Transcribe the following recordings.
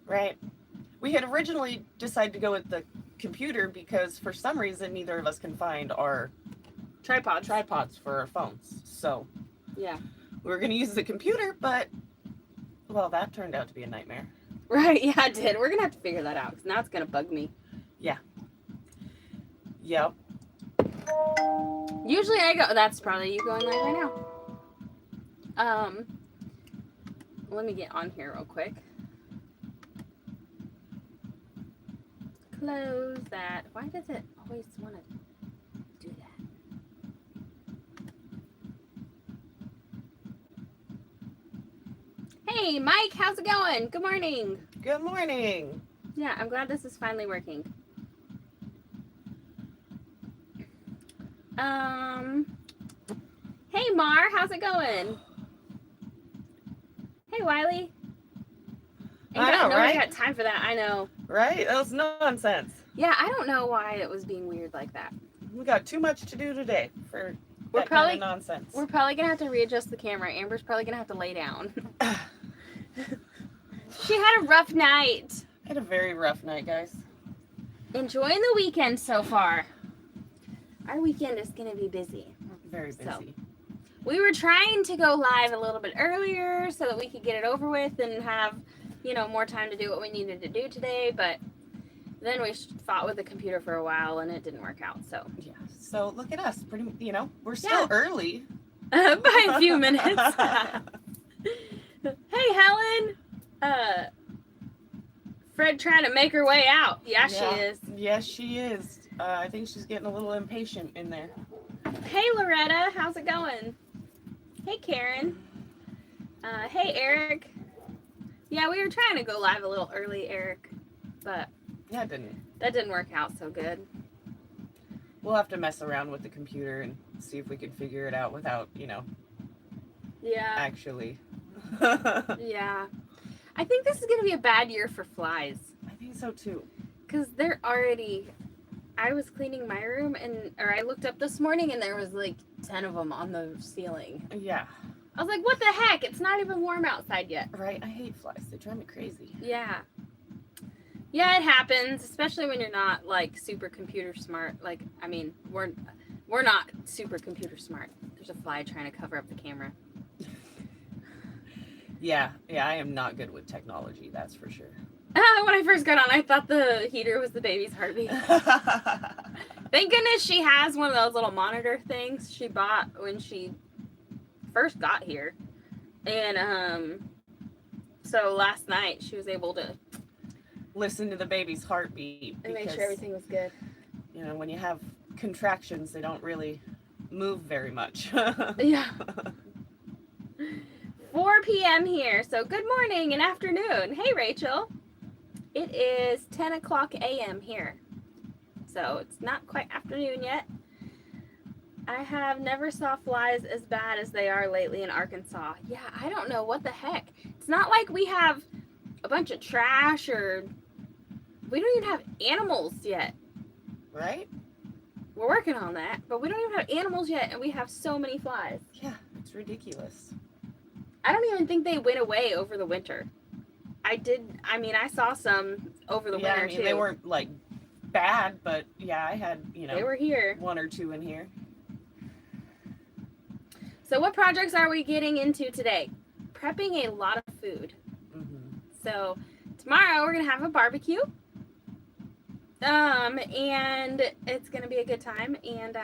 Right. We had originally decided to go with the computer because for some reason neither of us can find our tripods for our phones. So Yeah. we were going to use the computer, but well, that turned out to be a nightmare. Right, yeah, I did. We're going to have to figure that out because now it's going to bug me. Yeah. Yep. Usually I go, that's probably you going live right now. Let me get on here real quick. Close that. Why does it always want to do that? Hey, Mike, how's it going? Good morning. Good morning. Yeah, I'm glad this is finally working. Hey, Mar, how's it going? Hey, Wiley. Nobody got time for that, I know. Right? That was nonsense. Yeah, I don't know why it was being weird like that. We got too much to do today for kind of nonsense. We're probably going to have to readjust the camera. Amber's probably going to have to lay down. She had a rough night. I had a very rough night, guys. Enjoying the weekend so far. Our weekend is going to be busy. Very busy. So, we were trying to go live a little bit earlier so that we could get it over with and have, more time to do what we needed to do today, but then we fought with the computer for a while and it didn't work out, so. Yeah, so look at us, we're still early. By a few minutes. Hey, Helen! Fred trying to make her way out. Yeah, she is. Yes, she is. I think she's getting a little impatient in there. Hey, Loretta, how's it going? Hey, Karen. Hey, Eric. Yeah, we were trying to go live a little early, Eric, but yeah, it didn't. That didn't work out so good. We'll have to mess around with the computer and see if we can figure it out without, Yeah. Actually. Yeah. I think this is going to be a bad year for flies. I think so too. Because they're already... I was cleaning my room or I looked up this morning and there was like 10 of them on the ceiling. Yeah. I was like, what the heck? It's not even warm outside yet. Right. I hate flies. They drive me crazy. Yeah. Yeah, it happens, especially when you're not like super computer smart. Like, I mean, we're not super computer smart. There's a fly trying to cover up the camera. Yeah, I am not good with technology, that's for sure. When I first got on, I thought the heater was the baby's heartbeat. Thank goodness she has one of those little monitor things she bought when she first got here. And so last night she was able to listen to the baby's heartbeat and make sure everything was good. When you have contractions, they don't really move very much. Yeah. 4 p.m. here, so good morning and afternoon. Hey, Rachel. It is 10 o'clock a.m. here, so it's not quite afternoon yet. I have never saw flies as bad as they are lately in Arkansas. Yeah, I don't know what the heck. It's not like we have a bunch of trash or we don't even have animals yet. Right? We're working on that, but we don't even have animals yet, and we have so many flies. Yeah, it's ridiculous. I don't even think they went away over the winter. I saw some over the winter, too. They weren't, like, bad, but, yeah, I had, they were here. 1 or 2 in here. So what projects are we getting into today? Prepping a lot of food. Mm-hmm. So tomorrow we're going to have a barbecue. And it's going to be a good time. And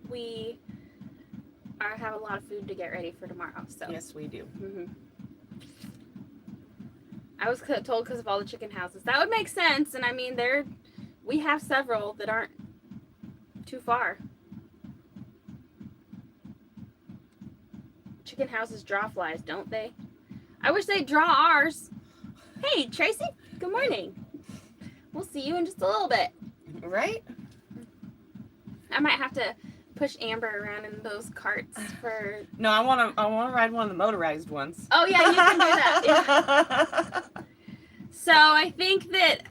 we have a lot of food to get ready for tomorrow. So yes, we do. Mm-hmm. I was told because of all the chicken houses. That would make sense. And I mean, we have several that aren't too far. Chicken houses draw flies, don't they? I wish they'd draw ours. Hey, Tracy. Good morning. We'll see you in just a little bit. Right? I might have to push Amber around in those carts for... No, I want to ride one of the motorized ones. Oh, yeah, you can do that. Yeah. So I think that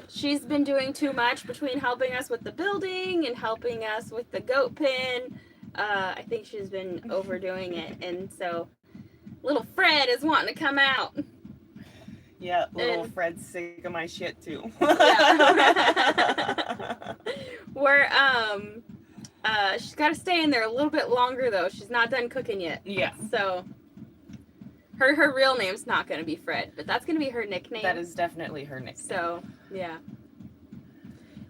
she's been doing too much between helping us with the building and helping us with the goat pen. I think she's been overdoing it. And so little Fred is wanting to come out. Yeah, little And- Fred's sick of my shit too. Yeah. Where she's got to stay in there a little bit longer though. She's not done cooking yet. Yeah. So her real name's not going to be Fred, but that's going to be her nickname. That is definitely her nickname. So, yeah.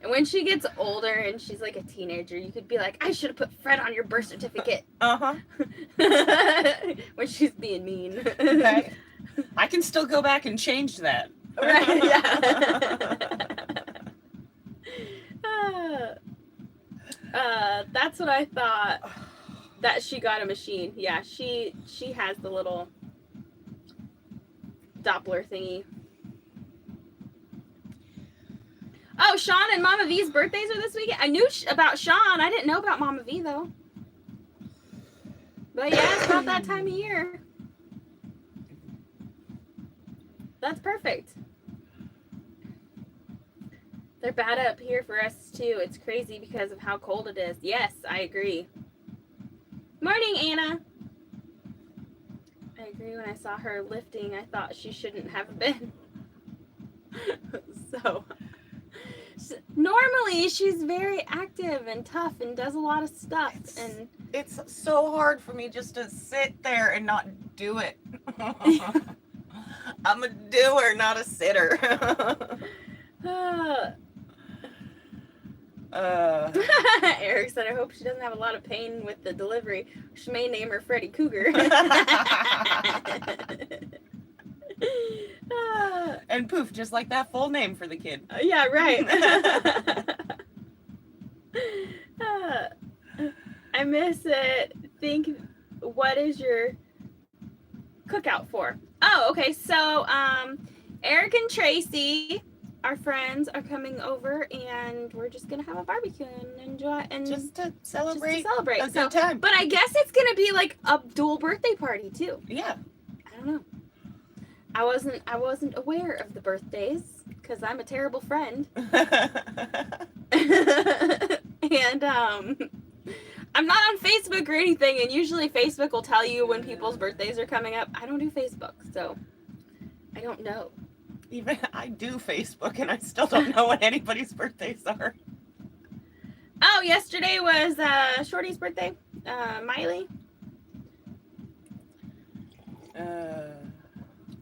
And when she gets older and she's like a teenager, you could be like, I should have put Fred on your birth certificate. Uh-huh. When she's being mean. Okay. I can still go back and change that. Right, yeah. That's what I thought. That she got a machine. Yeah, she has the little Doppler thingy. Oh, Sean and Mama V's birthdays are this weekend. I knew about Sean. I didn't know about Mama V though. But yeah, it's about that time of year. That's perfect. They're bad up here for us too. It's crazy because of how cold it is. Yes, I agree. Morning, Anna. I agree. When I saw her lifting, I thought she shouldn't have been. So, normally she's very active and tough and does a lot of stuff. And It's so hard for me just to sit there and not do it. I'm a doer, not a sitter. Eric said, I hope she doesn't have a lot of pain with the delivery. She may name her Freddy Cougar. And poof, just like that full name for the kid. Yeah, right. I miss it. Think, what is your cookout for? Oh, okay. So, Eric and Tracy, our friends, are coming over, and we're just gonna have a barbecue and enjoy and Just to celebrate, a good time. But I guess it's gonna be like a dual birthday party too. Yeah. I don't know. I wasn't aware of the birthdays because I'm a terrible friend. And I'm not on Facebook or anything, and usually Facebook will tell you when people's birthdays are coming up. I don't do Facebook, so I don't know. Even I do Facebook, and I still don't know when anybody's birthdays are. Oh, yesterday was Shorty's birthday, Miley.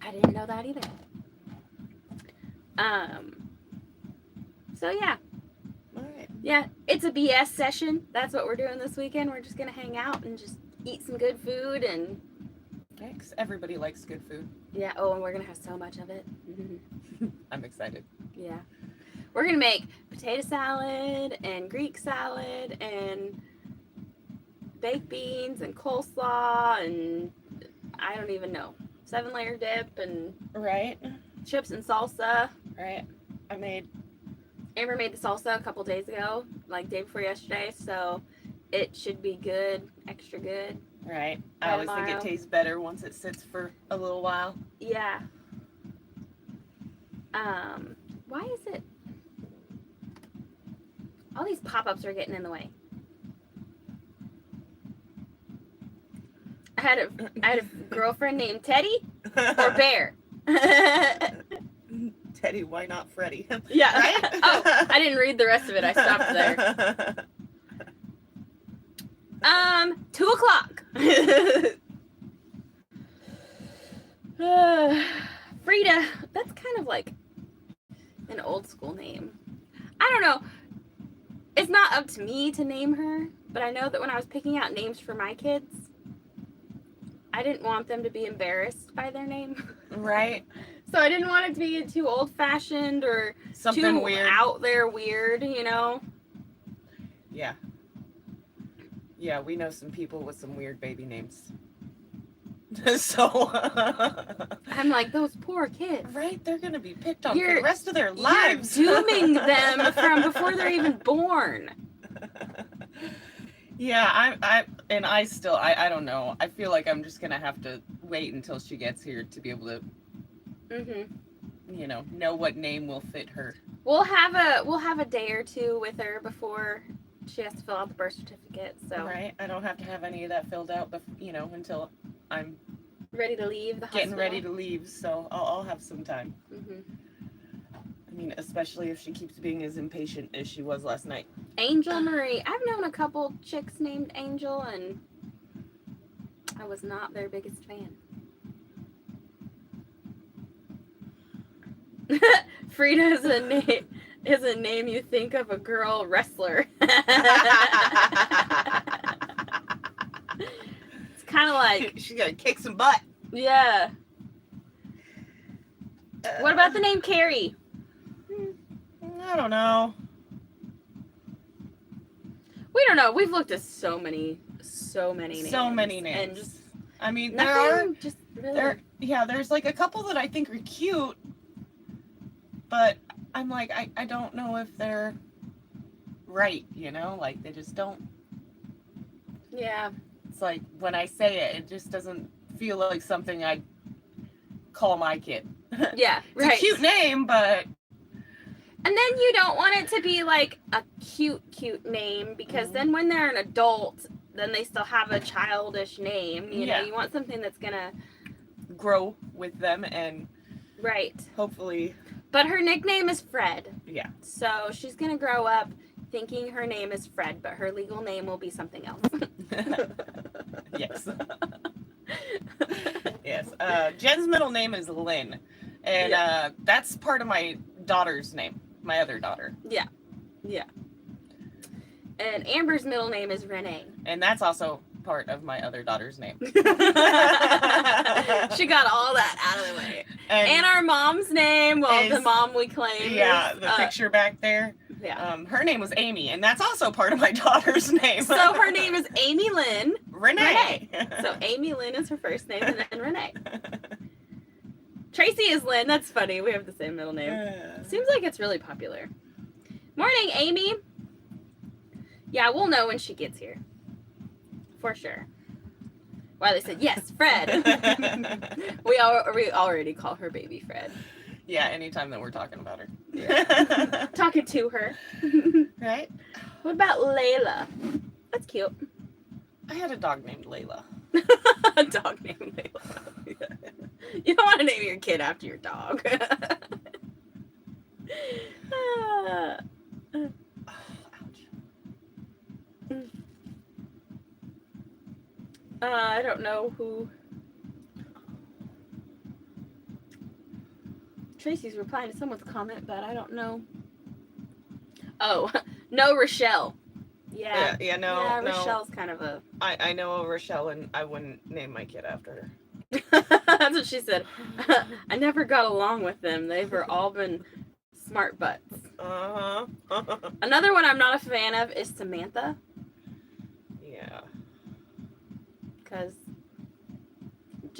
I didn't know that either. So yeah. All right. Yeah, it's a BS session. That's what we're doing this weekend. We're just gonna hang out and just eat some good food and Thanks. Everybody likes good food. yeah. Oh, and we're gonna have so much of it. I'm excited. Yeah, we're gonna make potato salad and Greek salad and baked beans and coleslaw and I don't even know 7-layer dip and Right. chips and salsa. Right. Amber made the salsa a couple days ago, like day before yesterday, so it should be good, extra good. Right. I By always think tomorrow. it tastes better once it sits for a little while. Yeah. Why is it? All these pop-ups are getting in the way. I had a girlfriend named Teddy or Bear. Teddy, why not Freddy? Yeah. Right? Oh, I didn't read the rest of it. I stopped there. 2:00. Frida. That's kind of like an old school name. I don't know. It's not up to me to name her, but I know that when I was picking out names for my kids, I didn't want them to be embarrassed by their name. Right. So I didn't want it to be too old-fashioned or Something too weird. out there weird, you know? Yeah. Yeah, we know some people with some weird baby names. So. I'm like, those poor kids. Right? They're going to be picked on for You're- the rest of their lives. You're dooming them from before they're even born. Yeah, I don't know. I feel like I'm just going to have to wait until she gets here to be able to, know what name will fit her. We'll have a day or two with her before she has to fill out the birth certificate. So Right? I don't have to have any of that filled out, until I'm Ready to leave the hospital? Getting ready to leave, so I'll have some time. Mm-hmm. I mean, especially if she keeps being as impatient as she was last night. Angel Marie. I've known a couple chicks named Angel, and I was not their biggest fan. Frida is a name you think of a girl wrestler. It's kind of like, She's gonna kick some butt. yeah. What about the name Carrie? I don't know. We don't know. We've looked at so many names. So many names. And just I mean, nothing just really. there's like a couple that I think are cute, but I'm like, I don't know if they're right, you know? Like, they just don't. Yeah. It's like, when I say it, it just doesn't feel like something I'd call my kid. Yeah, It's right. a cute name, but... And then you don't want it to be like a cute name, because then when they're an adult, then they still have a childish name. You know, you want something that's gonna grow with them and right. Hopefully. But her nickname is Fred. Yeah. So she's gonna grow up thinking her name is Fred, but her legal name will be something else. Yes. Yes. Jen's middle name is Lynn, and that's part of my daughter's name. My other daughter. Yeah. And Amber's middle name is Renee. And that's also part of my other daughter's name. She got all that out of the way. And our mom's name, well, the mom we claim. Yeah, is, the picture back there. Yeah. Her name was Amy, and that's also part of my daughter's name. So her name is Amy Lynn. Renee. So Amy Lynn is her first name, and then Renee. Tracy is Lynn. That's funny. We have the same middle name. Seems like it's really popular. Morning, Amy. Yeah, we'll know when she gets here. For sure. Wiley said, yes, Fred. we already call her baby Fred. Yeah, anytime that we're talking about her. Yeah. Talking to her. Right? What about Layla? That's cute. I had a dog named Layla. A dog named Layla. You don't want to name your kid after your dog. I don't know who. Tracy's replying to someone's comment, but I don't know. Oh, no, Rochelle. Yeah. No. Rochelle's kind of a. I know a Rochelle, and I wouldn't name my kid after her. That's what she said. I never got along with them. They've all been smart butts. Another one I'm not a fan of is Samantha. Yeah. Because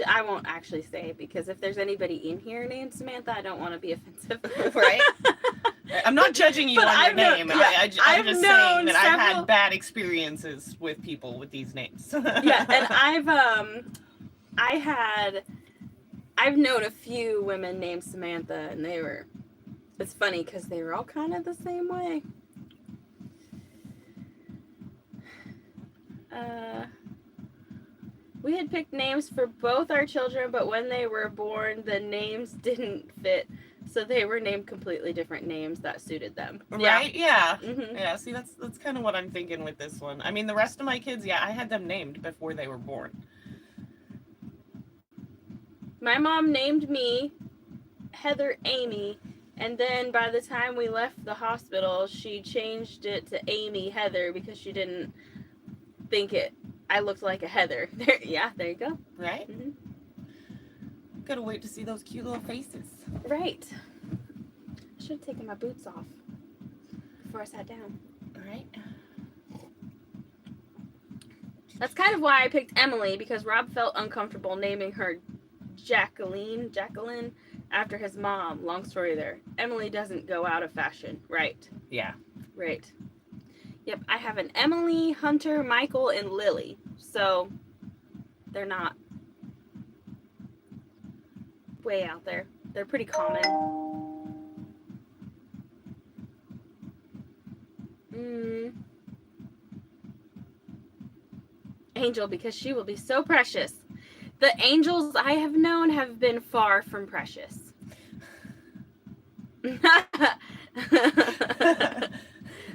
I won't actually say, because if there's anybody in here named Samantha, I don't want to be offensive. Right? I'm not judging you on your name. I'm just saying that I've had bad experiences with people with these names. Yeah, and I've known a few women named Samantha, and it's funny because they were all kind of the same way. We had picked names for both our children, but when they were born, the names didn't fit, so they were named completely different names that suited them. Right? Yeah. Mm-hmm. Yeah, see, that's kind of what I'm thinking with this one. I mean, the rest of my kids, I had them named before they were born. My mom named me Heather Amy, and then by the time we left the hospital, she changed it to Amy Heather because she didn't think I looked like a Heather. There you go. Right? Mm-hmm. Gotta wait to see those cute little faces. Right. I should have taken my boots off before I sat down. Right. That's kind of why I picked Emily, because Rob felt uncomfortable naming her Jacqueline, after his mom. Long story there. Emily doesn't go out of fashion. Right. Yeah. Right. Yep, I have an Emily, Hunter, Michael, and Lily. So, they're not way out there. They're pretty common. Angel, because she will be so precious. The angels I have known have been far from precious.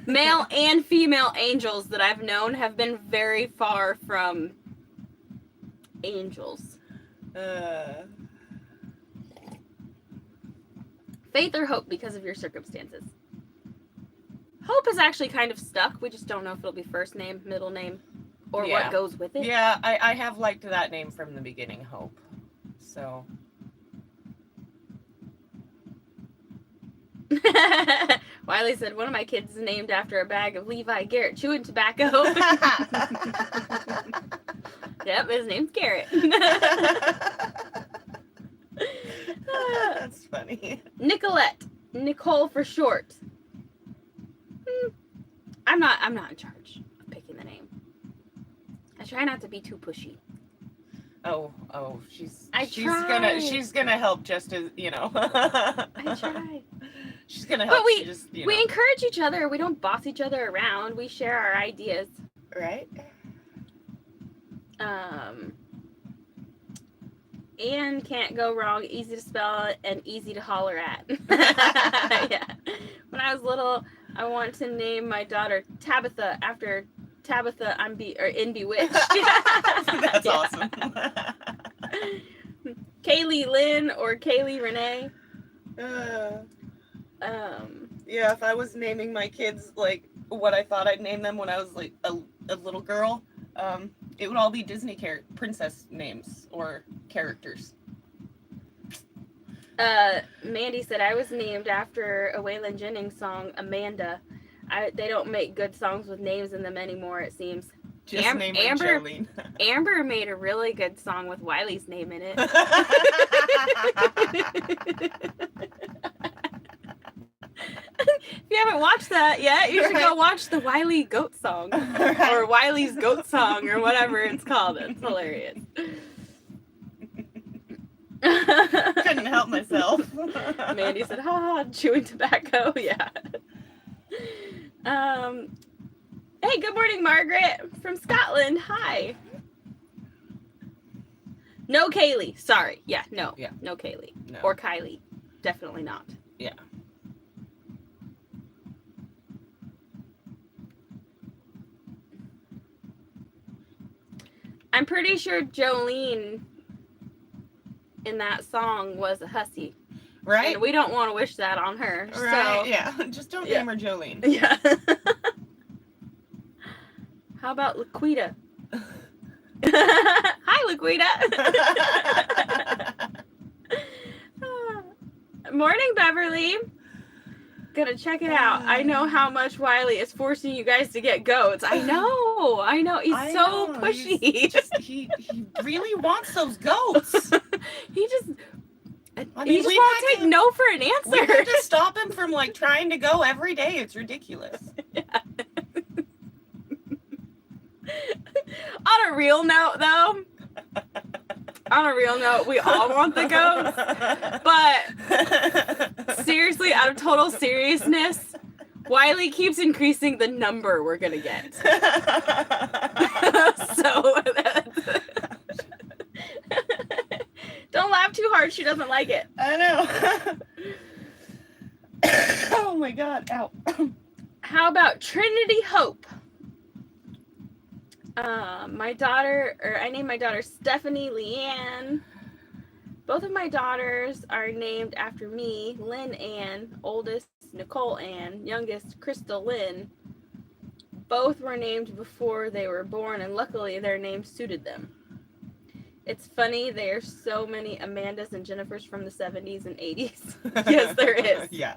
Male and female angels that I've known have been very far from angels. Faith or hope because of your circumstances? Hope is actually kind of stuck. We just don't know if it'll be first name, middle name, or what goes with it. Yeah, I have liked that name from the beginning, Hope. So. Wiley said, one of my kids is named after a bag of Levi Garrett chewing tobacco. Yep, his name's Garrett. That's funny. Nicolette. Nicole for short. I'm not in charge of picking the name. I try not to be too pushy. Oh, she's try. She's gonna help just as, you know. I try. She's gonna help. But we just, we encourage each other. We don't boss each other around. We share our ideas. Right. Anne can't go wrong. Easy to spell and easy to holler at. Yeah. When I was little, I wanted to name my daughter Tabitha after Tabitha in Bewitched. That's awesome. Kaylee Lynn or Kaylee Renee. Yeah, if I was naming my kids like what I thought I'd name them when I was like a little girl, it would all be Disney princess names or characters. Mandy said I was named after a Waylon Jennings song, Amanda. They don't make good songs with names in them anymore, it seems. Just name her Jolene. Amber made a really good song with Wiley's name in it. If you haven't watched that yet, you should go watch the Wiley Goat Song. Or Wiley's Goat Song, or whatever it's called. It's hilarious. Couldn't help myself. Mandy said, ha, chewing tobacco. Yeah. Hey, good morning, Margaret from Scotland. Hi. No Kaylee. Sorry. Yeah, no. Yeah. No Kaylee. No. Or Kylie. Definitely not. Yeah. I'm pretty sure Jolene in that song was a hussy. Right? And we don't want to wish that on her. Right, So, yeah. Just don't name her Jolene. yeah. How about Laquita? Hi, Laquita. Morning, Beverly. Gonna check it out. I know how much Wiley is forcing you guys to get goats. I know. He's so pushy. He really wants those goats. He just I mean, won't take no for an answer. We have to stop him from like trying to go every day. It's ridiculous. Yeah. On a real note, though, we all want the goats. But seriously, out of total seriousness, Wiley keeps increasing the number we're gonna get. So don't laugh too hard. She doesn't like it. I know. Oh my God! Ow. How about Trinity Hope? I named my daughter Stephanie Leanne. Both of my daughters are named after me. Lynn Ann, oldest Nicole Ann, youngest Crystal Lynn. Both were named before they were born, and luckily their names suited them. It's funny, there are so many Amandas and Jennifers from the 70s and 80s. Yes, there is. Yeah.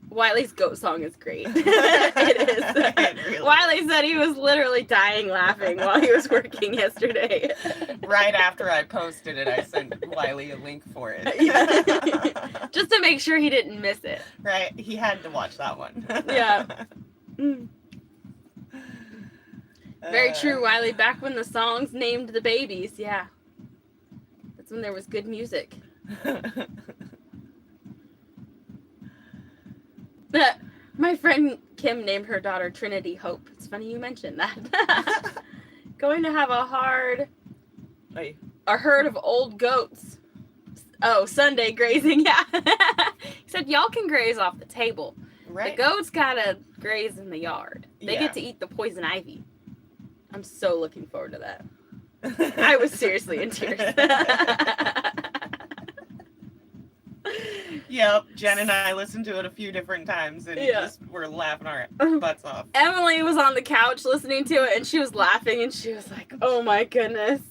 Wiley's goat song is great. It is. Really Wiley said he was literally dying laughing while he was working yesterday. Right after I posted it, I sent Wiley a link for it. Just to make sure he didn't miss it. Right? He had to watch that one. Yeah. Very true, Wiley. Back when the songs named the babies, yeah. That's when there was good music. My friend Kim named her daughter Trinity Hope. It's funny you mentioned that. Going to have a hard Hey. A herd of old goats. Oh, Sunday grazing, yeah. He said y'all can graze off the table. Right? The goats gotta graze in the yard. They Yeah. get to eat the poison ivy. I'm so looking forward to that. I was seriously in tears. Yep, Jen and I listened to it a few different times and Yeah. just were laughing our butts off. Emily was on the couch listening to it and she was laughing and she was like, oh my goodness.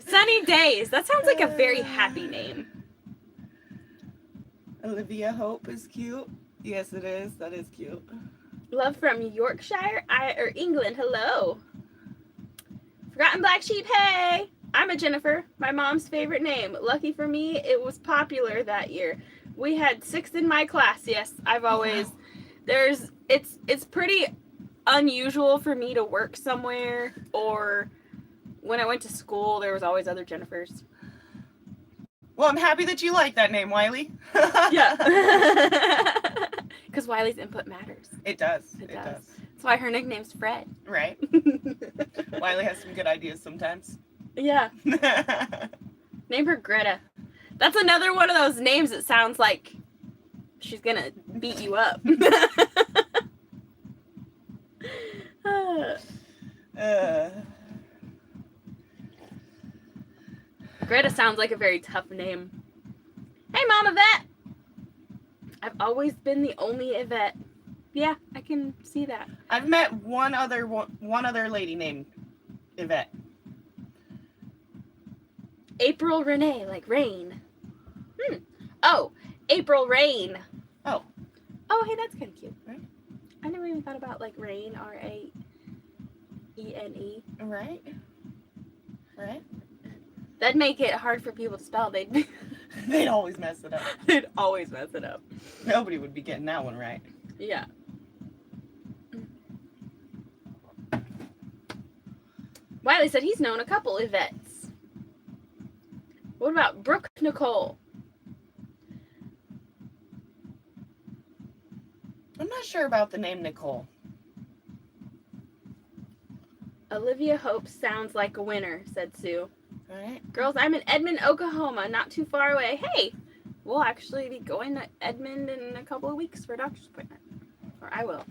Sunny Days. That sounds like a very happy name. Olivia Hope is cute. Yes, it is. That is cute. Love from Yorkshire or England. Hello. Forgotten Black Sheep. Hey. I'm a Jennifer. My mom's favorite name. Lucky for me, it was popular that year. We had 6 in my class. Yes, I've always. Wow. It's pretty unusual for me to work somewhere, or when I went to school, there was always other Jennifers. Well, I'm happy that you like that name, Wiley. Yeah. Because Wiley's input matters. It does. It does. That's why her nickname's Fred. Right. Wiley has some good ideas sometimes. Yeah. Name her Greta. That's another one of those names that sounds like she's gonna beat you up. Greta sounds like a very tough name. Hey, Mom Yvette! I've always been the only Yvette. Yeah, I can see that. I've met one other lady named Yvette. April Renee, like rain. Oh, April Rain. Oh. Oh, hey, that's kind of cute. Right. I never even thought about like rain, R-A-E-N-E. Right. Right. That'd make it hard for people to spell. They'd always mess it up. They'd always mess it up. Nobody would be getting that one right. Yeah. Wiley said he's known a couple Yvettes. What about Brooke Nicole? I'm not sure about the name Nicole. Olivia Hope sounds like a winner, said Sue. All right. Girls, I'm in Edmond, Oklahoma, not too far away. Hey, we'll actually be going to Edmond in a couple of weeks for a doctor's appointment. Or I will.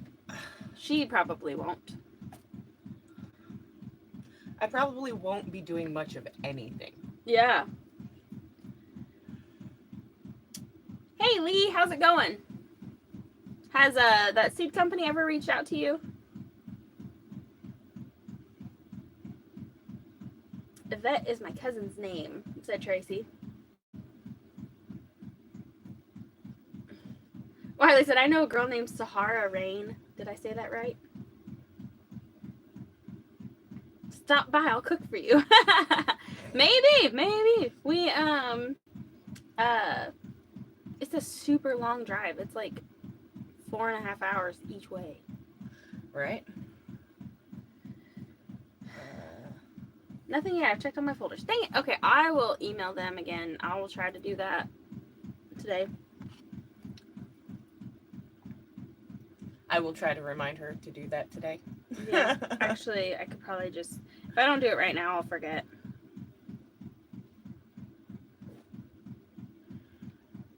She probably won't. I probably won't be doing much of anything. Yeah. Hey, Lee, how's it going? Has that seed company ever reached out to you? Yvette is my cousin's name, said Tracy. Wiley said, I know a girl named Sahara Rain. Did I say that right? Stop by, I'll cook for you. Maybe. We, it's a super long drive. It's like 4.5 hours each way. Right? Nothing yet. I've checked on my folders. Dang it. Okay, I will email them again. I will try to do that today. I will try to remind her to do that today. Yeah, actually, I could probably just, if I don't do it right now, I'll forget.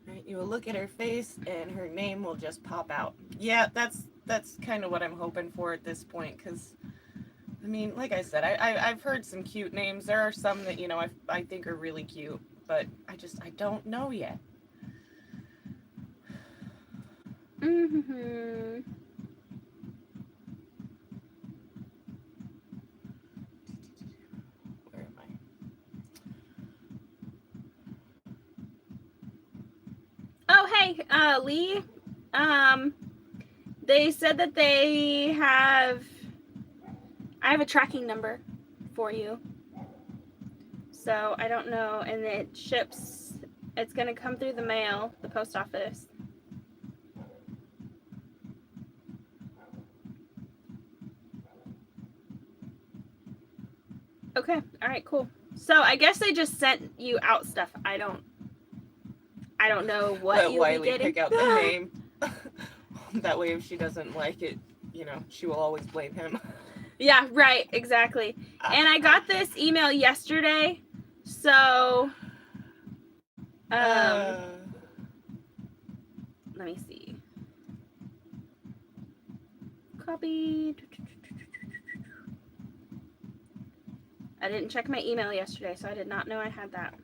Right, you will look at her face and her name will just pop out. Yeah, that's kind of what I'm hoping for at this point, because, I mean, like I said, I've heard some cute names. There are some that, you know, I think are really cute, but I don't know yet. Mm-hmm. Where am I? Oh, hey, Lee. They said that I have a tracking number for you. So I don't know, and it ships, it's going to come through the mail, the post office. Okay, all right, cool. So I guess they just sent you out stuff. I don't know what you'll Wiley be getting. pick out the name. That way, if she doesn't like it, you know, she will always blame him. Yeah, right, exactly. And I got this email yesterday, so let me see. Copy. I didn't check my email yesterday, so I did not know I had that.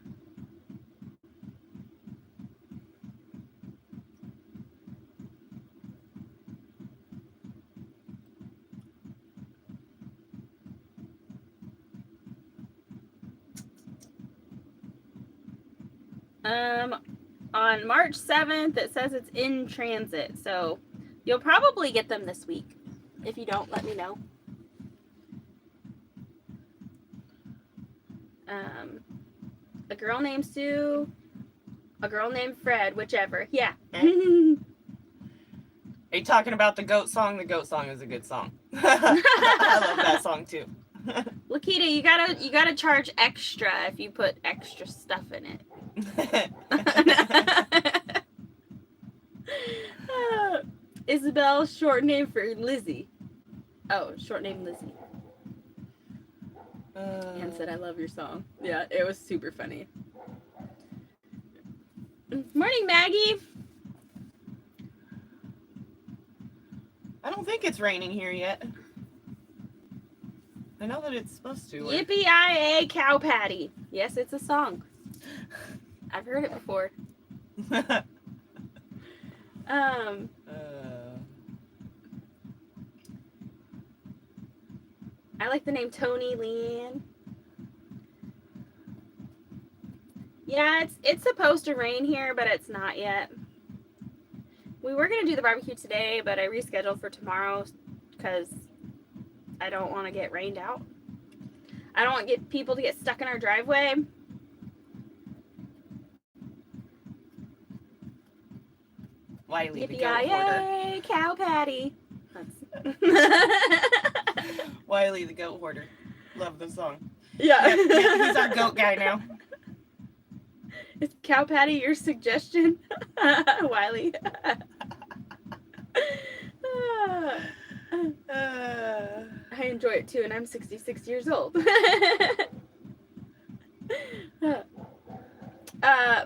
On March 7th, it says it's in transit, so you'll probably get them this week. If you don't, let me know. A girl named Sue, a girl named Fred, whichever. Yeah. Are you talking about the goat song? The goat song is a good song. I love that song too. Lakita, you gotta charge extra if you put extra stuff in it. Isabel, short name for Lizzie. Oh, short name Lizzie. Ann said, I love your song. Yeah, it was super funny. Morning, Maggie. I don't think it's raining here yet. I know that it's supposed to. Yippee-yi-yay, cow patty. Yes, it's a song. I've heard it before. I like the name Tony Leanne. Yeah, it's supposed to rain here, but it's not yet. We were gonna do the barbecue today, but I rescheduled for tomorrow because I don't want to get rained out. I don't want people to get stuck in our driveway. Wiley, the goat hoarder. Cow patty. Wiley, the goat hoarder. Love the song. Yeah. Yeah, he's our goat guy now. Is cow patty your suggestion, Wiley? I enjoy it too, and I'm 66 years old.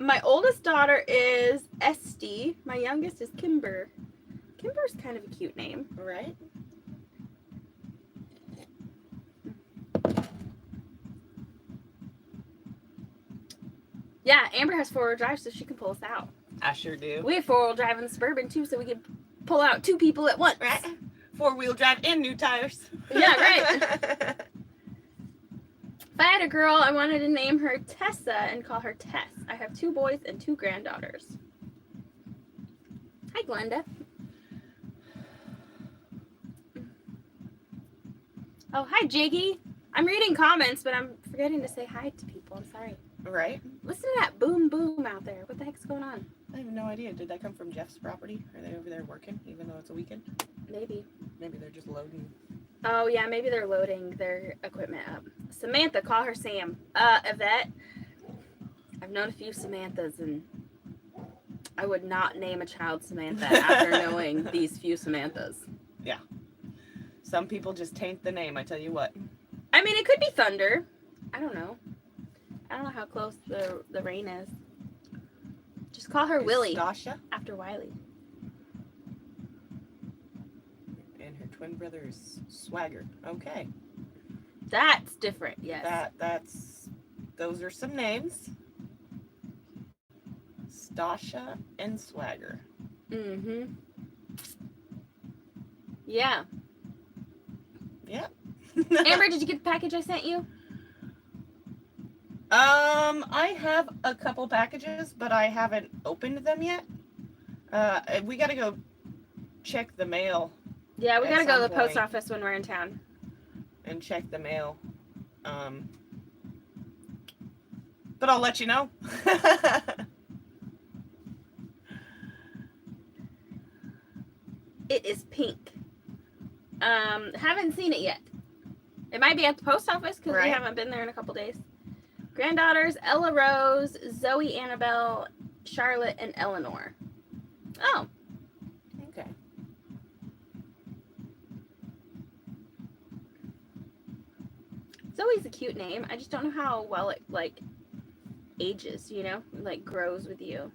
My oldest daughter is Esty. My youngest is Kimber. Kimber's kind of a cute name, right? Yeah, Amber has 4-wheel drive, so she can pull us out. I sure do. We have 4-wheel drive in the Suburban too, so we can pull out 2 people at once. Right? 4-wheel drive and new tires. Yeah, right. If I had a girl, I wanted to name her Tessa and call her Tess. I have 2 boys and 2 granddaughters. Hi, Glenda. Oh, hi, Jiggy. I'm reading comments, but I'm forgetting to say hi to people. I'm sorry. Right? Listen to that boom boom out there. What the heck's going on? I have no idea. Did that come from Jeff's property? Are they over there working, even though it's a weekend? Maybe. Maybe they're just loading. Oh, yeah, maybe they're loading their equipment up. Samantha, call her Sam. Yvette. I've known a few Samanthas, and I would not name a child Samantha after knowing these few Samanthas. Yeah. Some people just taint the name, I tell you what. I mean, it could be Thunder. I don't know. I don't know how close the rain is. Just call her Willie. Stasha? After Wiley. And her twin brother is Swagger. Okay. That's different, yes. Those are some names. Stasha and Swagger. Mm-hmm. Yeah. Yep. Amber, did you get the package I sent you? I have a couple packages, but I haven't opened them yet. We gotta go check the mail. Yeah, we gotta go to the post point. office when we're in town. And check the mail. But I'll let you know. It is pink. Haven't seen it yet. It might be at the post office because we haven't been there in a couple days. Granddaughters, Ella Rose, Zoe Annabelle, Charlotte, and Eleanor. Oh. Okay. Zoe's a cute name. I just don't know how well it, like, ages, you know? Like, grows with you.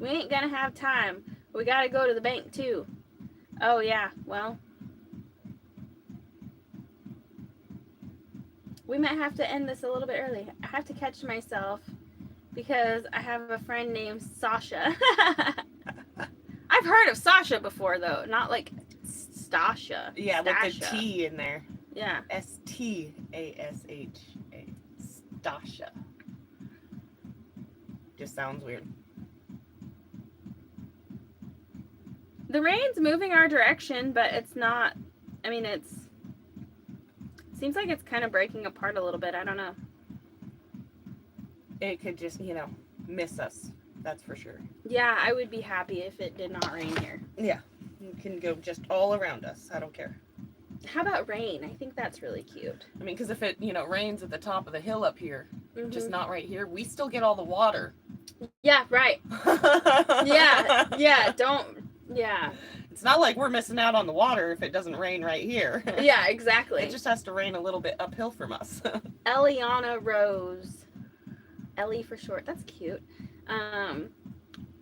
We ain't gonna have time. We gotta go to the bank, too. Oh, yeah. Well, we might have to end this a little bit early. I have to catch myself because I have a friend named Sasha. I've heard of Sasha before, though. Not like Stasha. Yeah, with the Stasha. T in there. Yeah. Stasha. Stasha. Just sounds weird. The rain's moving our direction, but it's not. I mean, it seems like it's kind of breaking apart a little bit. I don't know. It could just, miss us. That's for sure. Yeah, I would be happy if it did not rain here. Yeah. It can go just all around us. I don't care. How about rain? I think that's really cute. I mean, because if it, rains at the top of the hill up here, Mm-hmm. just not right here, we still get all the water. Yeah, right. Yeah, yeah. It's not like we're missing out on the water if it doesn't rain right here. Yeah, exactly. It just has to rain a little bit uphill from us. Eliana Rose. Ellie for short. That's cute.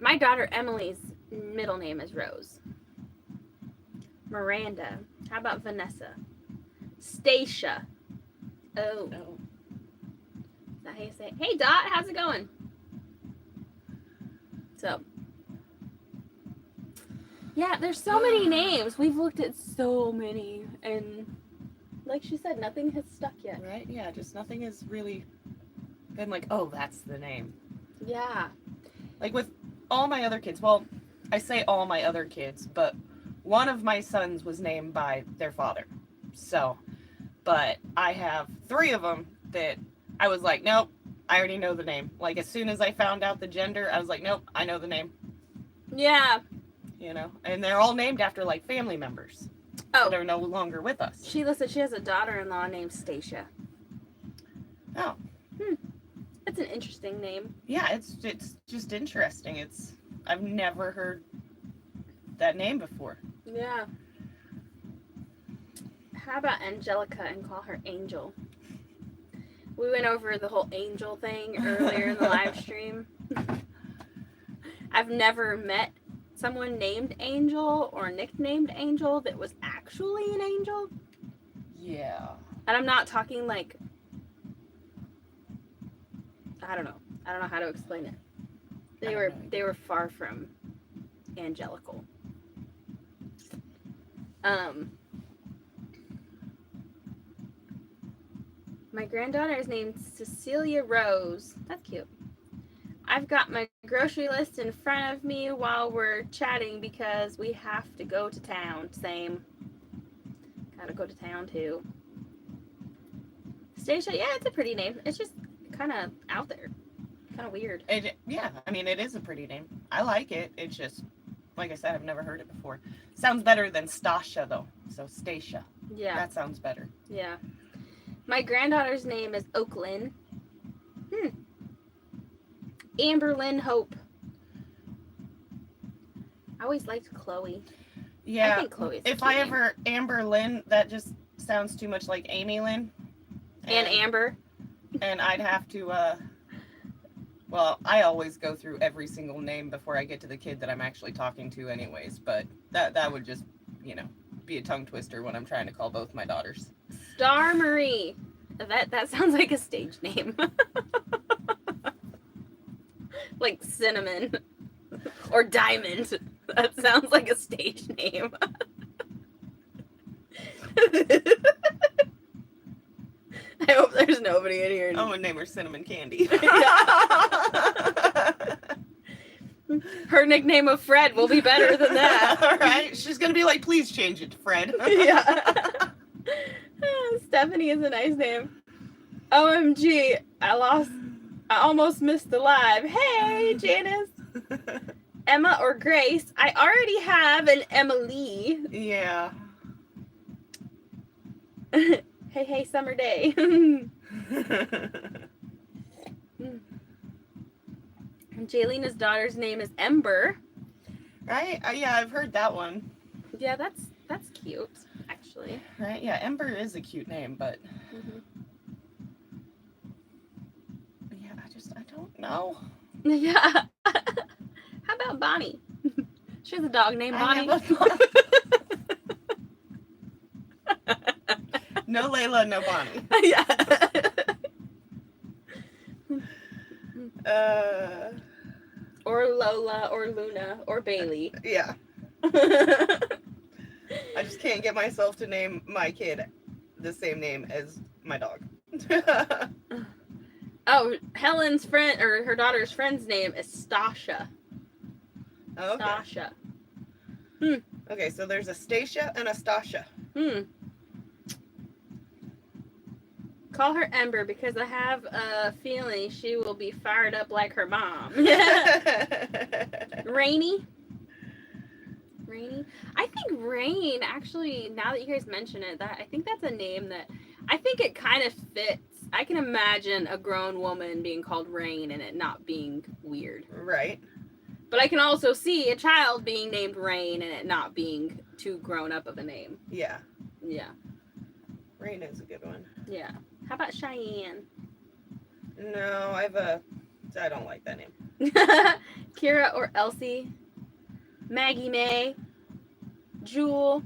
My daughter Emily's middle name is Rose. Miranda. How about Vanessa? Stacia. Oh. Is that how you say it? Hey Dot, how's it going? So. Yeah, there's so many names. We've looked at so many, and like she said, nothing has stuck yet. Right? Yeah, just nothing has really been like, oh, that's the name. Yeah. Like with all my other kids, well, I say all my other kids, but one of my sons was named by their father. So, but I have 3 of them that I was like, nope, I already know the name. Like as soon as I found out the gender, I was like, nope, I know the name. Yeah. And they're all named after like family members that are no longer with us. Sheila said she has a daughter-in-law named Stacia. Oh. That's an interesting name. Yeah, it's just interesting. I've never heard that name before. Yeah. How about Angelica and call her Angel? We went over the whole angel thing earlier in the live stream. I've never met someone named Angel or nicknamed Angel that was actually an angel. Yeah. And I'm not talking like, I don't know how to explain it. They were far from angelical. My granddaughter is named Cecilia Rose. That's cute. I've got my grocery list in front of me while we're chatting because we have to go to town. Same. Gotta go to town too. Stacia, yeah, it's a pretty name. It's just kind of out there. Kind of weird. Yeah, I mean, it is a pretty name. I like it. It's just, like I said, I've never heard it before. Sounds better than Stasha, though. So Stacia. Yeah. That sounds better. Yeah. My granddaughter's name is Oaklyn. Amber Lynn Hope. I always liked Chloe. Yeah. I think Chloe's a if cute I name. ever Amber Lynn, that just sounds too much like Amy Lynn. And Amber. And I'd have to, well, I always go through every single name before I get to the kid that I'm actually talking to anyways, but that would just, be a tongue twister when I'm trying to call both my daughters. Star Marie. That sounds like a stage name. Like Cinnamon. Or Diamond. That sounds like a stage name. I hope there's nobody in here. I'm gonna name her Cinnamon Candy. Her nickname of Fred will be better than that. All right, she's gonna be like, please change it to Fred. Yeah. Stephanie is a nice name. OMG, I almost missed the live. Hey, Janice. Emma or Grace. I already have an Emily. Yeah. Hey, summer day. Jalena's daughter's name is Ember. Right? Yeah, I've heard that one. Yeah, that's cute, actually. Right? Yeah, Ember is a cute name, but don't know. Yeah. How about Bonnie? She has a dog named Bonnie. No Layla, no Bonnie. Yeah. Or Lola, or Luna, or Bailey. Yeah. I just can't get myself to name my kid the same name as my dog. Oh, Helen's friend, or her daughter's friend's name is Stasha. Okay. Stasha. Okay, so there's a Stacia and a Stasha. Call her Ember because I have a feeling she will be fired up like her mom. Rainy. Rainy. I think Rain, actually, now that you guys mention it, I think that's a name that I think it kind of fits. I can imagine a grown woman being called Rain and it not being weird. Right. But I can also see a child being named Rain and it not being too grown up of a name. Yeah. Yeah. Rain is a good one. Yeah. How about Cheyenne? No, I don't like that name. Kira or Elsie? Maggie May? Jewel?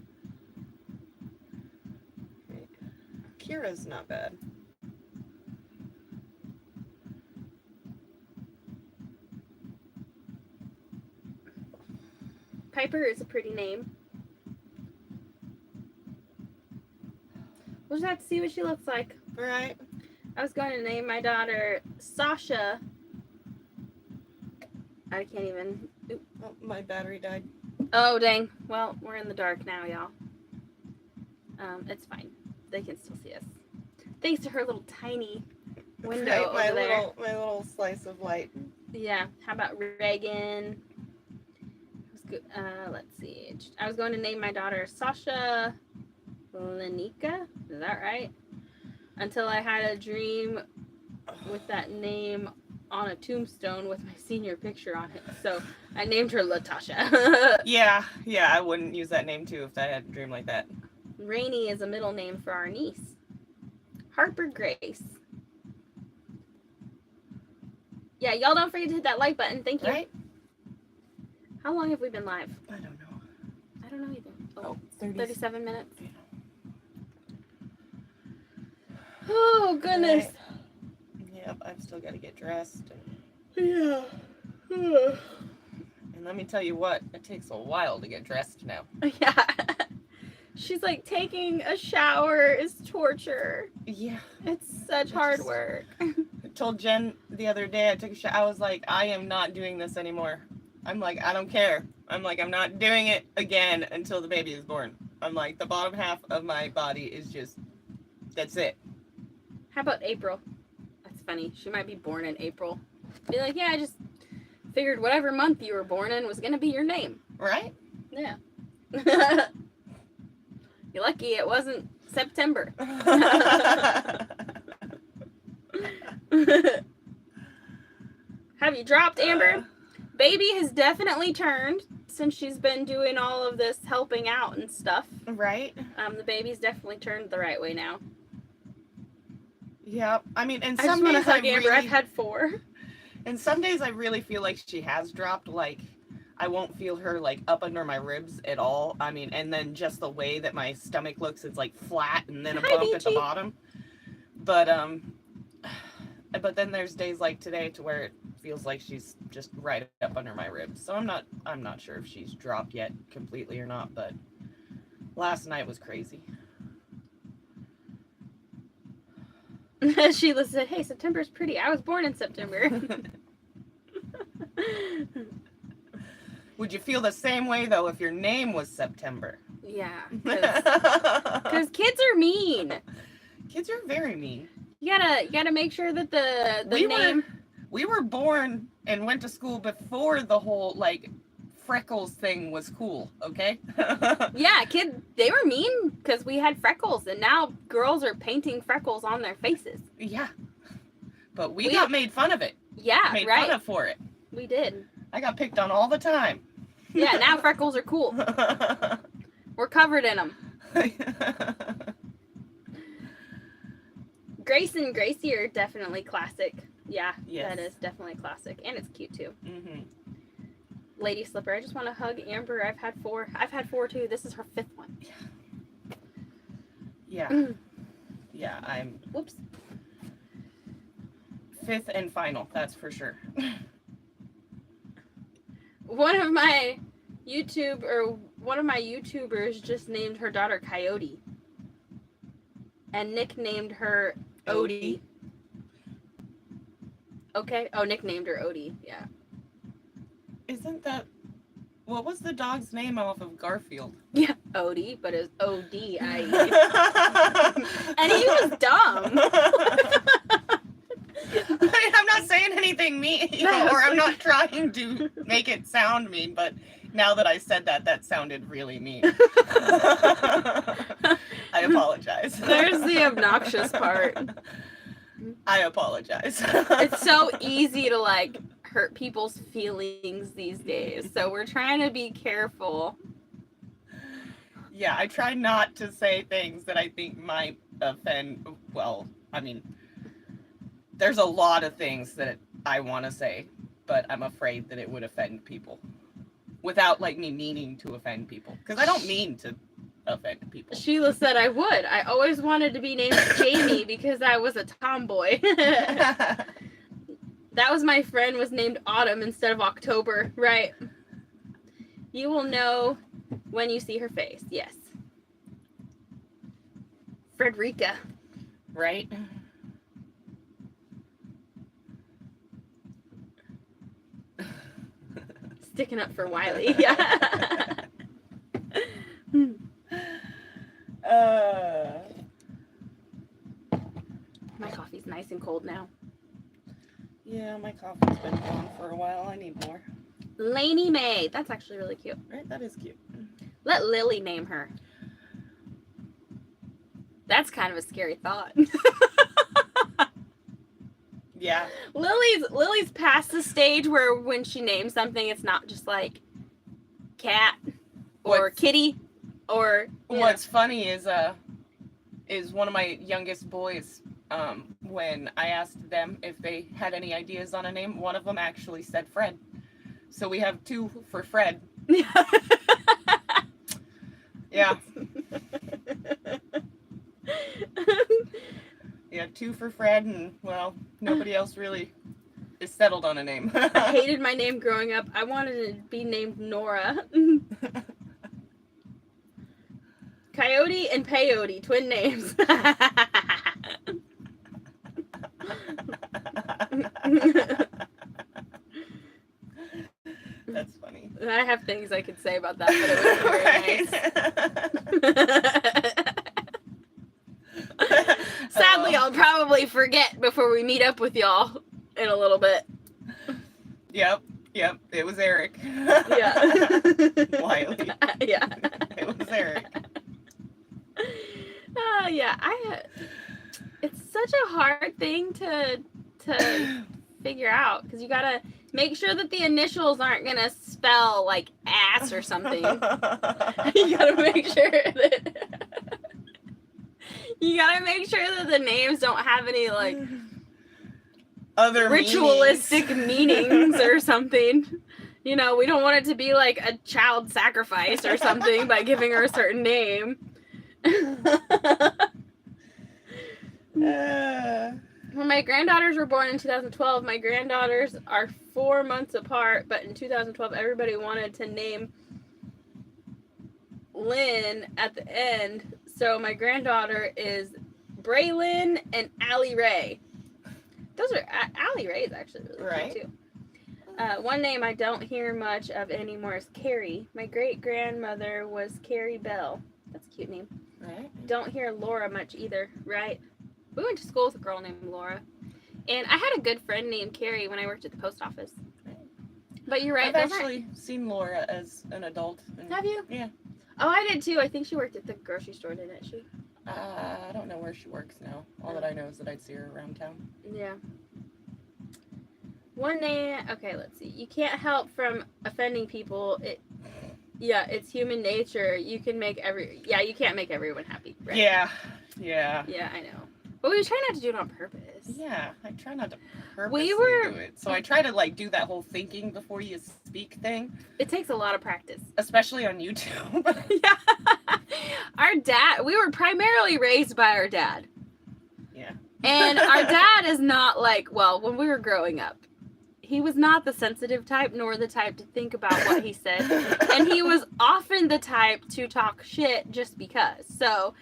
Kira's not bad. Piper is a pretty name. We'll just have to see what she looks like. Right. I was going to name my daughter Sasha. I can't even. Oop. Oh, my battery died. Oh, dang. Well, we're in the dark now, y'all. It's fine. They can still see us. Thanks to her little tiny window Right, over there. My little slice of light. Yeah. How about Reagan? Let's see. I was going to name my daughter Sasha Lenika. Is that right? Until I had a dream with that name on a tombstone with my senior picture on it. So I named her Latasha. Yeah, I wouldn't use that name too if I had a dream like that. Rainy is a middle name for our niece. Harper Grace. Yeah, y'all don't forget to hit that like button. Thank you. Right? How long have we been live? I don't know. I don't know either. Oh, 37 minutes. Yeah. Oh, goodness. Right. Yep, I've still got to get dressed. Yeah. And let me tell you what, it takes a while to get dressed now. Yeah. She's like, taking a shower is torture. Yeah. It's such hard work. I told Jen the other day, I took a shower, I was like, I am not doing this anymore. I'm like, I don't care. I'm like, I'm not doing it again until the baby is born. I'm like, the bottom half of my body is just, that's it. How about April? That's funny. She might be born in April. Be like, yeah, I just figured whatever month you were born in was going to be your name. Right? Yeah. You're lucky it wasn't September. Have you dropped, Amber? Baby has definitely turned since she's been doing all of this helping out and stuff. Right? The baby's definitely turned the right way now. Yeah. I mean, and I just some want to days hug Amber. I've had 4. And some days I really feel like she has dropped, like, I won't feel her, like, up under my ribs at all. I mean, and then just the way that my stomach looks, it's, like, flat and then a bump at the bottom. But then there's days like today to where it feels like she's just right up under my ribs. So I'm not sure if she's dropped yet completely or not, but last night was crazy. Sheila said, hey, September's pretty. I was born in September. Would you feel the same way, though, if your name was September? Yeah. Because kids are mean. Kids are very mean. You gotta make sure that the name... We were born and went to school before the whole, like, freckles thing was cool, okay? Yeah, they were mean because we had freckles, and now girls are painting freckles on their faces. Yeah. But we got made fun of it. Yeah, made right. fun of for it. We did. I got picked on all the time. Yeah, now freckles are cool. We're covered in them. Grace and Gracie are definitely classic. Yeah, Yes. that is definitely a classic. And it's cute, too. Mm-hmm. Lady Slipper. I just want to hug Amber. I've had 4. I've had 4, too. This is her 5th one. Yeah. Yeah, I'm... Whoops. 5th and final, that's for sure. One of my YouTubers just named her daughter Coyote. And nicknamed her Odie. Okay. Oh, nicknamed her Odie. Yeah. Isn't that... What was the dog's name off of Garfield? Yeah, Odie, but it's O-D-I-E. And he was dumb. I'm not saying anything mean, or I'm not trying to make it sound mean, but now that I said that, that sounded really mean. I apologize. There's the obnoxious part. I apologize. It's so easy to, like, hurt people's feelings these days, so we're trying to be careful. Yeah, I try not to say things that I think might offend, well, I mean, there's a lot of things that I want to say, but I'm afraid that it would offend people. Without, like, me meaning to offend people. Because I don't mean to offend people. Sheila said I would. I always wanted to be named Jamie because I was a tomboy. That was my friend was named Autumn instead of October. Right. You will know when you see her face. Yes. Frederica. Right? Sticking up for Wiley. Yeah. My coffee's nice and cold now. Yeah, my coffee's been gone for a while. I need more. Lainey Mae. That's actually really cute. Right? That is cute. Let Lily name her. That's kind of a scary thought. Yeah. Lily's past the stage where when she names something, it's not just like cat or kitty or. What's funny is one of my youngest boys. When I asked them if they had any ideas on a name, one of them actually said Fred. So we have 2 for Fred. Yeah. Yeah, 2 for Fred, and, well, nobody else really is settled on a name. I hated my name growing up. I wanted to be named Nora. Coyote and Peyote, twin names. That's funny. I have things I could say about that, but it wouldn't be very nice. Sadly, I'll probably forget before we meet up with y'all in a little bit. Yep, it was Eric. Yeah. Wiley. Yeah. It was Eric. Yeah, it's such a hard thing to figure out because you gotta make sure that the initials aren't gonna spell like ass or something. You gotta make sure that the names don't have any like other ritualistic meanings or something. You know, we don't want it to be like a child sacrifice or something by giving her a certain name. When my granddaughters were born in 2012, my granddaughters are 4 months apart, but in 2012, everybody wanted to name Lynn at the end. So my granddaughter is Braylon and Allie Ray. Those are, Allie Ray is actually really cute too. One name I don't hear much of anymore is Carrie. My great-grandmother was Carrie Bell. That's a cute name. Right. Don't hear Laura much either, right? We went to school with a girl named Laura. And I had a good friend named Carrie when I worked at the post office. Right. But you're right. I've actually seen Laura as an adult. Have you? Yeah. Oh, I did too. I think she worked at the grocery store, didn't she? I don't know where she works now. All that I know is that I'd see her around town. Yeah. One name. Okay, let's see. You can't help from offending people. It's human nature. You can make you can't make everyone happy. Right? Yeah. Yeah, I know. But we try not to do it on purpose. Yeah, I try not to purposely We were- do it. So I try to like do that whole thinking before you speak thing, It takes a lot of practice. especially on YouTube. Yeah. Our dad, we were primarily raised by our dad. Yeah. And our dad is not like, well, when we were growing up, he was not the sensitive type nor the type to think about what he said. And he was often the type to talk shit just because. So,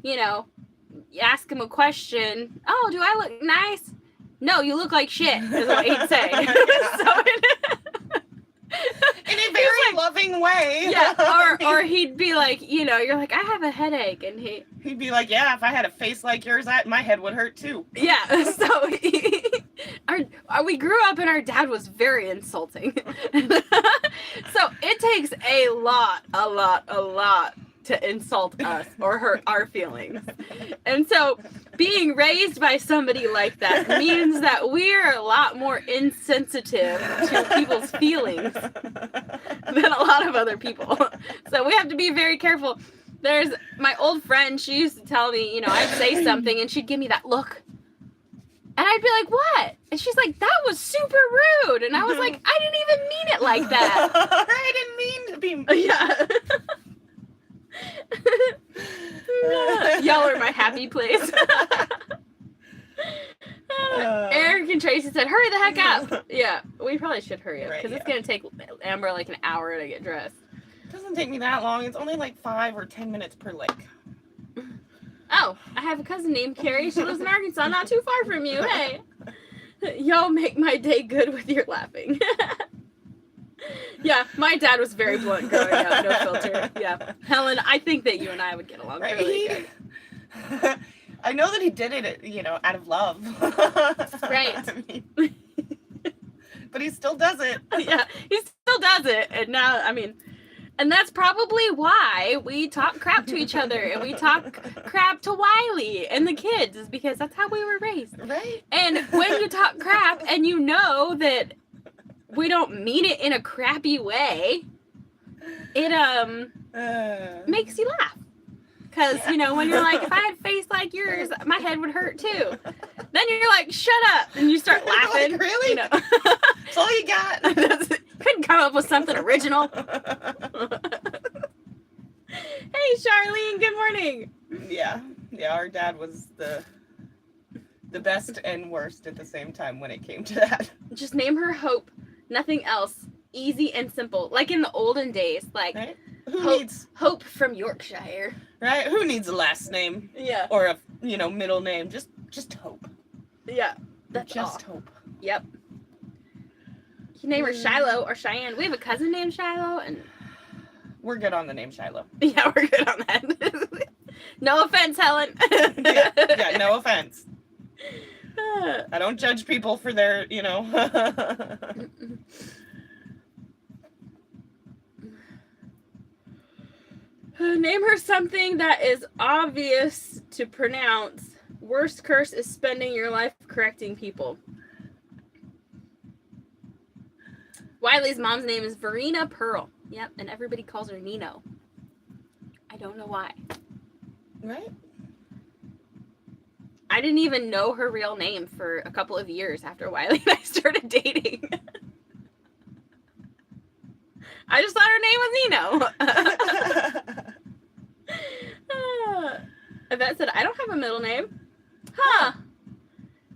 you know, you ask him a question, oh, do I look nice? No, you look like shit, is what he'd say. In a very loving way. Yeah, or he'd be like, you know, you're like, I have a headache, and he'd be like, yeah, if I had a face like yours, my head would hurt too. yeah. So we grew up, and our dad was very insulting. So it takes a lot to insult us or hurt our feelings. And so being raised by somebody like that means that we're a lot more insensitive to people's feelings than a lot of other people. So we have to be very careful. There's my old friend, she used to tell me, you know, I'd say something and she'd give me that look. And I'd be like, what? And she's like, that was super rude. And I was like, I didn't even mean it like that. I didn't mean to be. Yeah. Y'all are my happy place. Eric and Tracy said, hurry the heck up. Yeah, we probably should hurry up because it's going to take Amber like an hour to get dressed. It doesn't take me that long. It's only like 5 or 10 minutes per lake. Oh, I have a cousin named Carrie. She lives in Arkansas, not too far from you. Hey, y'all make my day good with your laughing. Yeah, my dad was very blunt growing up, no filter. Yeah, Helen, I think that you and I would get along really good. I know that he did it, you know, out of love. Right. I mean, but he still does it. Yeah, he still does it, and now, I mean, and that's probably why we talk crap to each other, and we talk crap to Wiley and the kids, is because that's how we were raised. Right. And when you talk crap, and you know that we don't mean it in a crappy way, it makes you laugh. Because, you know, when you're like, if I had a face like yours, my head would hurt too. Then you're like, shut up. And you start laughing. Like, really? You know. That's all you got. Couldn't come up with something original. Hey, Charlene, good morning. Yeah, our dad was the best and worst at the same time when it came to that. Just name her Hope. Nothing else. Easy and simple. Like in the olden days. Like, right? Who needs Hope from Yorkshire. Right? Who needs a last name? Yeah. Or a, you know, middle name? Just Hope. Yeah. That's just all. Hope. Yep. You can name her Shiloh or Cheyenne. We have a cousin named Shiloh, and we're good on the name Shiloh. Yeah, we're good on that. No offense, Helen. yeah, no offense. I don't judge people for their, you know. Name her something that is obvious to pronounce. Worst curse is spending your life correcting people. Wiley's mom's name is Verena Pearl. Yep, and everybody calls her Nino. I don't know why. Right? I didn't even know her real name for a couple of years after Wiley and I started dating. I just thought her name was Nino. Yvette said, I don't have a middle name. Huh.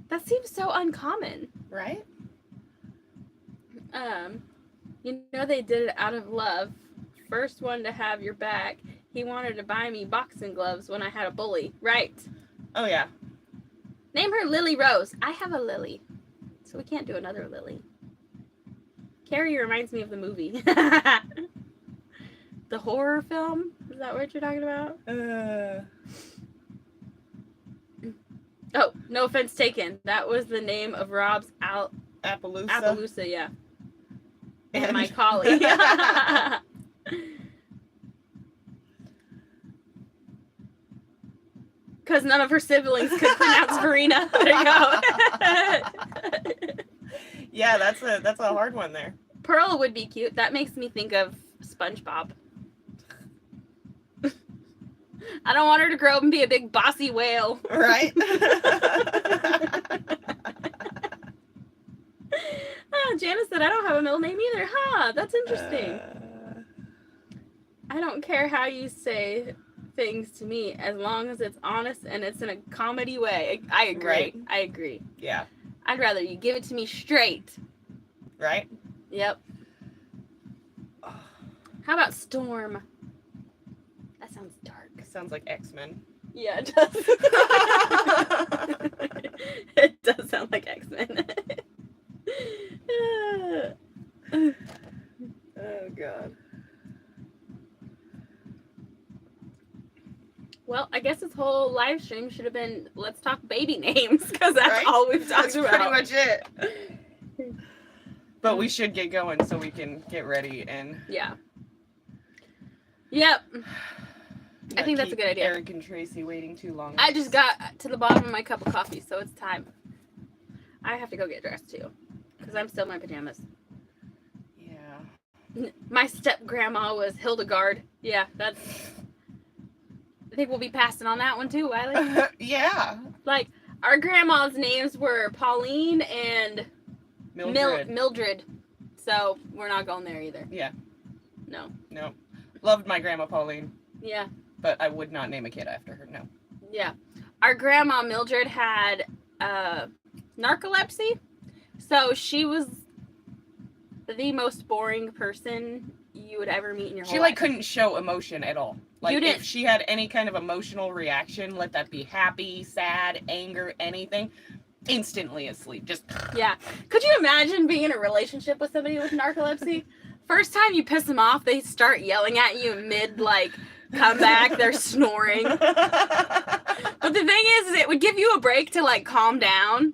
That seems so uncommon. Right? You know they did it out of love. First one to have your back. He wanted to buy me boxing gloves when I had a bully. Right. Oh, yeah. Name her Lily Rose. I have a Lily. So we can't do another Lily. Carrie reminds me of the movie. The horror film? Is that what you're talking about? Oh, no offense taken. That was the name of Rob's Appaloosa. Appaloosa, yeah. And my collie. Because none of her siblings could pronounce Verena. There you go. Yeah, that's a hard one there. Pearl would be cute. That makes me think of SpongeBob. I don't want her to grow up and be a big bossy whale. Right? Janice said, I don't have a middle name either. Huh, that's interesting. I don't care how you say things to me as long as it's honest and it's in a comedy way. I agree. Right. I agree. Yeah. I'd rather you give it to me straight. Right? Yep. How about Storm? That sounds dark. Sounds like X-Men. Yeah, it does. It does sound like X-Men. Oh, God. Well, I guess this whole live stream should have been let's talk baby names because that's Right? all we've talked That's about. pretty much it. But we should get going so we can get ready and... Yeah. Yep. I think that's a good idea. Eric and Tracy waiting too long. I just got to the bottom of my cup of coffee, so it's time. I have to go get dressed too because I'm still in my pajamas. Yeah. My step grandma was Hildegard. Yeah, that's... I think we'll be passing on that one too, Wiley. Yeah. Like, our grandma's names were Pauline and Mildred. So, we're not going there either. Yeah. No. No. Loved my grandma Pauline, Yeah. but I would not name a kid after her, no. Yeah. Our grandma Mildred had narcolepsy. So, she was the most boring person you would ever meet in your whole She, life. couldn't show emotion at all. Like, You didn't- if she had any kind of emotional reaction, let that be happy, sad, anger, anything, instantly asleep. Just... Yeah. Could you imagine being in a relationship with somebody with narcolepsy? First time you piss them off, they start yelling at you mid, comeback. They're snoring. But the thing is it would give you a break to, calm down.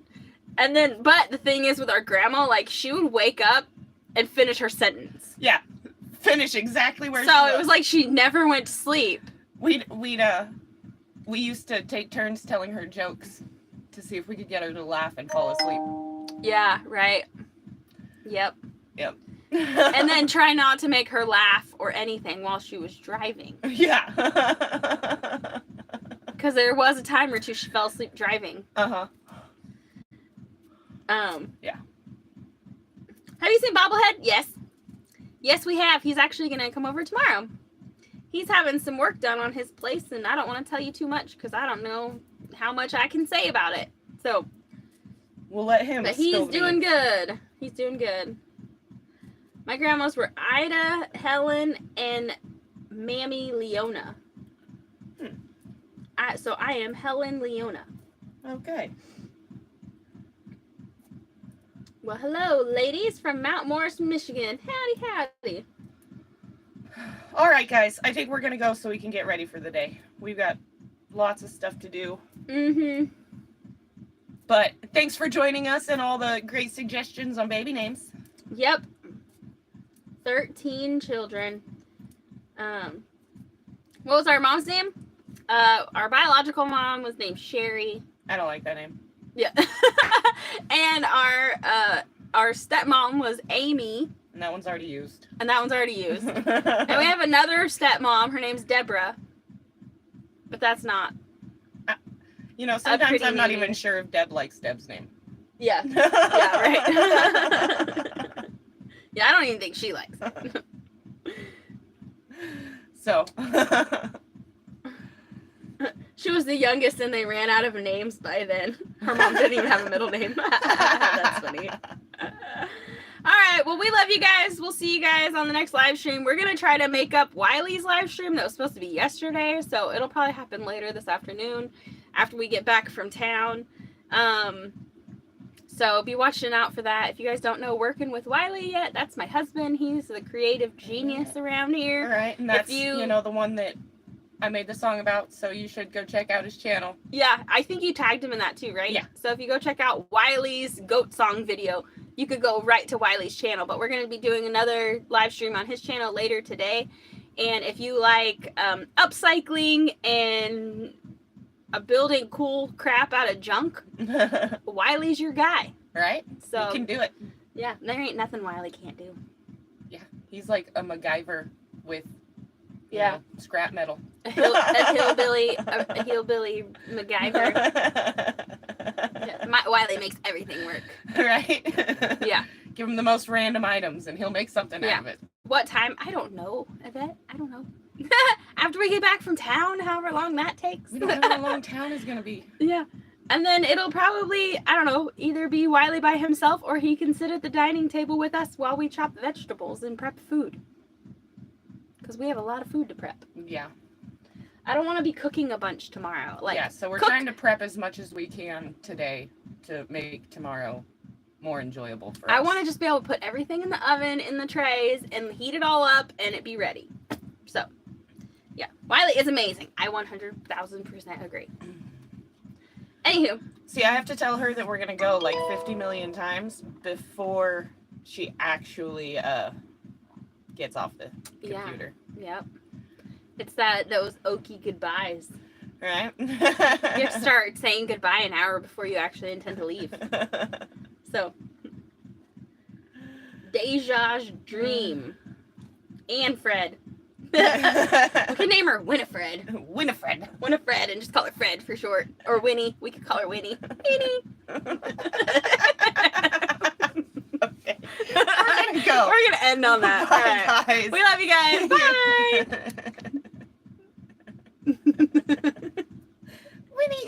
And then, but the thing is with our grandma, she would wake up and finish her sentence. Yeah. Finish exactly where she So was. it was like she never went to sleep. We used to take turns telling her jokes to see if we could get her to laugh and fall asleep. Yeah, right. Yep. Yep. And then try not to make her laugh or anything while she was driving. Yeah. Because there was a time or two she fell asleep driving. Uh-huh. Yeah. Have you seen Bobblehead? Yes. Yes, we have. He's actually going to come over tomorrow. He's having some work done on his place, and I don't want to tell you too much because I don't know how much I can say about it. So, We'll let him. but he's doing good. He's doing good. My grandmas were Ida, Helen, and Mammy Leona. So I am Helen Leona. Okay. Well, hello, ladies from Mount Morris, Michigan. Howdy, howdy. All right, guys. I think we're going to go so we can get ready for the day. We've got lots of stuff to do. Mm-hmm. But thanks for joining us and all the great suggestions on baby names. Yep. 13 children. What was our mom's name? Our biological mom was named Sherry. I don't like that name. Yeah. And our stepmom was Amy. And that one's already used. And that one's already used. And we have another stepmom. Her name's Deborah. But that's not. Sometimes pretty I'm not name. even sure if Deb likes Deb's name. Yeah. Yeah, right. Yeah, I don't even think she likes it. So. She was the youngest and they ran out of names by then. Her mom didn't even have a middle name. That's funny. All right. Well, we love you guys. We'll see you guys on the next live stream. We're going to try to make up Wiley's live stream that was supposed to be yesterday. So it'll probably happen later this afternoon after we get back from town. So be watching out for that. If you guys don't know Working with Wiley yet, that's my husband. He's the creative genius around here. All right. And that's, you- the one that I made the song about. So you should go check out his channel. Yeah, I think you tagged him in that too, right? Yeah. So if you go check out Wiley's goat song video, you could go right to Wiley's channel. But we're going to be doing another live stream on his channel later today. And if you like upcycling and building cool crap out of junk, Wiley's your guy. Right? So You can do it. yeah, there ain't nothing Wiley can't do. Yeah. He's like a MacGyver with Yeah. Scrap metal. A hillbilly MacGyver. Wiley makes everything work. Right? Yeah. Give him the most random items and he'll make something out of it. What time? I don't know, Yvette. I don't know. After we get back from town, however long that takes. We don't know how long town is going to be. Yeah. And then it'll probably, I don't know, either be Wiley by himself or he can sit at the dining table with us while we chop vegetables and prep food. Because we have a lot of food to prep. Yeah. I don't want to be cooking a bunch tomorrow. So we're trying to prep as much as we can today to make tomorrow more enjoyable for us. I want to just be able to put everything in the oven, in the trays, and heat it all up, and it be ready. So, yeah. Wiley is amazing. I 100,000% agree. Anywho. See, I have to tell her that we're going to go like 50 million times before she actually gets off the computer. Yeah. Yep. It's those oaky goodbyes. Right? You have to start saying goodbye an hour before you actually intend to leave. So, Deja's dream. And Fred. We can name her Winifred. Winifred, and just call her Fred for short. Or Winnie. We could call her Winnie. Winnie. Okay. We're gonna go. We're gonna end on that. Bye, All right. guys. We love you guys. Bye. Winnie.